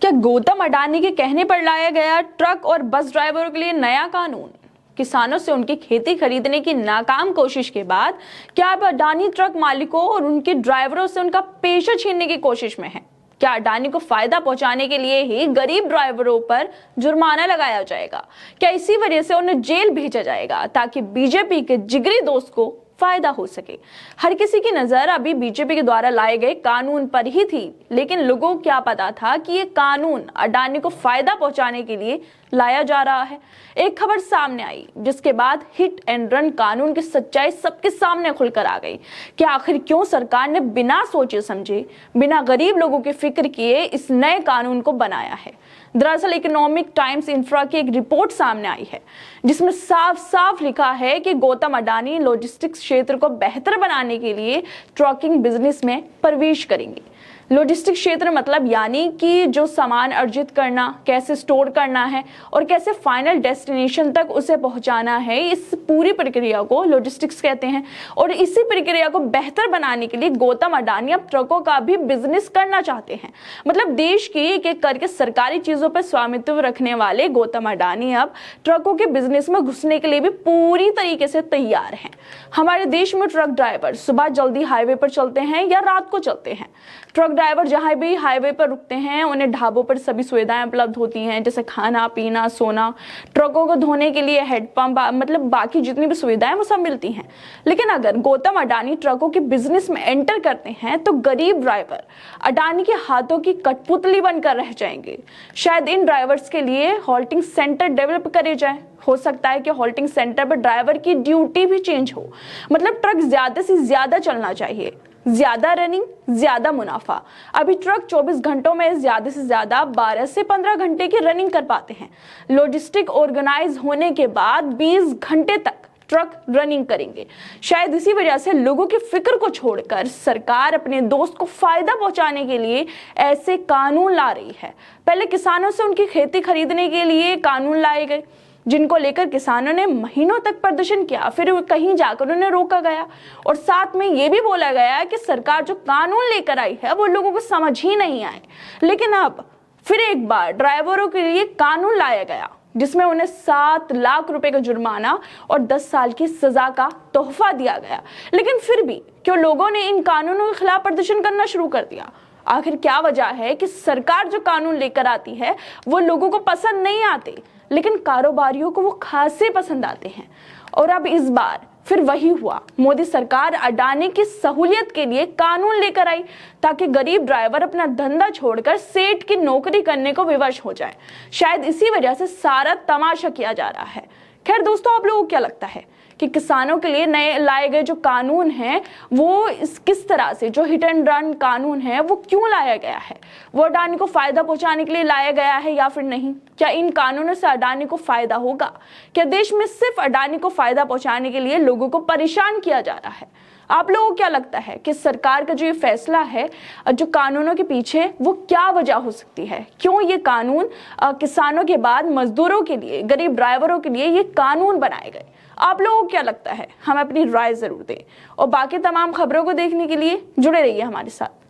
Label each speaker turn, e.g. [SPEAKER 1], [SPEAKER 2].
[SPEAKER 1] क्या गौतम अडानी के कहने पर लाया गया ट्रक और बस ड्राइवरों के लिए नया कानून? किसानों से उनकी खेती खरीदने की नाकाम कोशिश के बाद क्या अब अडानी ट्रक मालिकों और उनके ड्राइवरों से उनका पेशा छीनने की कोशिश में है? क्या अडानी को फायदा पहुंचाने के लिए ही गरीब ड्राइवरों पर जुर्माना लगाया जाएगा? क्या इसी वजह से उन्हें जेल भेजा जाएगा ताकि बीजेपी के जिगरी दोस्त को फायदा हो सके? हर किसी की नजर अभी बीजेपी के द्वारा लाए गए कानून पर ही थी, लेकिन लोगों को क्या पता था कि ये कानून अडानी को फायदा पहुंचाने के लिए लाया जा रहा है। एक खबर सामने आई जिसके बाद हिट एंड रन कानून की सच्चाई सबके सामने खुलकर आ गई कि आखिर क्यों सरकार ने बिना सोचे समझे, बिना गरीब लोगों की फिक्र किए इस नए कानून को बनाया है। दरअसल इकोनॉमिक टाइम्स इंफ्रा की एक रिपोर्ट सामने आई है जिसमें साफ साफ लिखा है कि गौतम अडानी लॉजिस्टिक्स क्षेत्र को बेहतर बनाने के लिए ट्रकिंग बिजनेस में प्रवेश करेंगे। लॉजिस्टिक क्षेत्र मतलब यानी कि जो सामान अर्जित करना, कैसे स्टोर करना है और कैसे फाइनल डेस्टिनेशन तक उसे पहुंचाना है, इस पूरी प्रक्रिया को लॉजिस्टिक्स कहते हैं। और इसी प्रक्रिया को बेहतर बनाने के लिए गौतम अडानी अब ट्रकों का भी बिजनेस करना चाहते हैं। मतलब देश की एक एक करके सरकारी चीजों पर स्वामित्व रखने वाले गौतम अडानी अब ट्रकों के बिजनेस में घुसने के लिए भी पूरी तरीके से तैयार हैं। हमारे देश में ट्रक ड्राइवर सुबह जल्दी हाईवे पर चलते हैं या रात को चलते हैं। ट्रक ड्राइवर जहां भी हाईवे पर रुकते हैं उन्हें ढाबों पर सभी सुविधाएं उपलब्ध होती हैं, जैसे खाना पीना, सोना, ट्रकों को धोने के लिए हेडपंप, मतलब बाकी जितनी भी सुविधाएं वो सब मिलती हैं। लेकिन अगर गौतम अडानी ट्रकों के बिजनेस में एंटर करते हैं तो गरीब ड्राइवर अडानी के हाथों की कठपुतली बनकर रह जाएंगे। शायद इन ड्राइवर्स के लिए हॉल्टिंग सेंटर डेवलप करे जाए। हो सकता है कि हॉल्टिंग सेंटर पर ड्राइवर की ड्यूटी भी चेंज हो। मतलब ट्रक ज्यादा से ज्यादा चलना चाहिए, ज्यादा रनिंग, ज्यादा मुनाफा। अभी ट्रक 24 घंटों में ज्यादा से ज्यादा 12 से 15 घंटे की रनिंग कर पाते हैं। लॉजिस्टिक ऑर्गेनाइज होने के बाद 20 घंटे तक ट्रक रनिंग करेंगे। शायद इसी वजह से लोगों की फिक्र को छोड़कर सरकार अपने दोस्त को फायदा पहुंचाने के लिए ऐसे कानून ला रही है। पहले किसानों से उनकी खेती खरीदने के लिए कानून लाए गए जिनको लेकर किसानों ने महीनों तक प्रदर्शन किया, फिर कहीं जाकर उन्हें रोका गया और साथ में ये भी बोला गया कि सरकार जो कानून लेकर आई है वो लोगों को समझ ही नहीं आए। लेकिन अब फिर एक बार ड्राइवरों के लिए कानून लाया गया जिसमें उन्हें 7 लाख रुपए का जुर्माना और 10 साल की सजा का तोहफा दिया गया। लेकिन फिर भी क्यों लोगों ने इन कानूनों के खिलाफ प्रदर्शन करना शुरू कर दिया? आखिर क्या वजह है कि सरकार जो कानून लेकर आती है वो लोगों को पसंद नहीं आते, लेकिन कारोबारियों को वो खासे पसंद आते हैं? और अब इस बार फिर वही हुआ। मोदी सरकार अडानी की सहूलियत के लिए कानून लेकर आई ताकि गरीब ड्राइवर अपना धंधा छोड़कर सेठ की नौकरी करने को विवश हो जाए। शायद इसी वजह से सारा तमाशा किया जा रहा है। खैर दोस्तों, आप लोगों को क्या लगता है कि किसानों के लिए नए लाए गए जो कानून हैं वो किस तरह से, जो हिट एंड रन कानून है वो क्यों लाया गया है? वो अडानी को फायदा पहुंचाने के लिए लाया गया है या फिर नहीं? क्या इन कानूनों से अडानी को फायदा होगा? क्या देश में सिर्फ अडानी को फायदा पहुंचाने के लिए लोगों को परेशान किया जा रहा है? आप लोगों को क्या लगता है कि सरकार का जो ये फैसला है, जो कानूनों के पीछे, वो क्या वजह हो सकती है? क्यों ये कानून किसानों के बाद मजदूरों के लिए, गरीब ड्राइवरों के लिए ये कानून बनाए गए? आप लोगों को क्या लगता है? हमें अपनी राय जरूर दें और बाकी तमाम खबरों को देखने के लिए जुड़े रहिए हमारे साथ।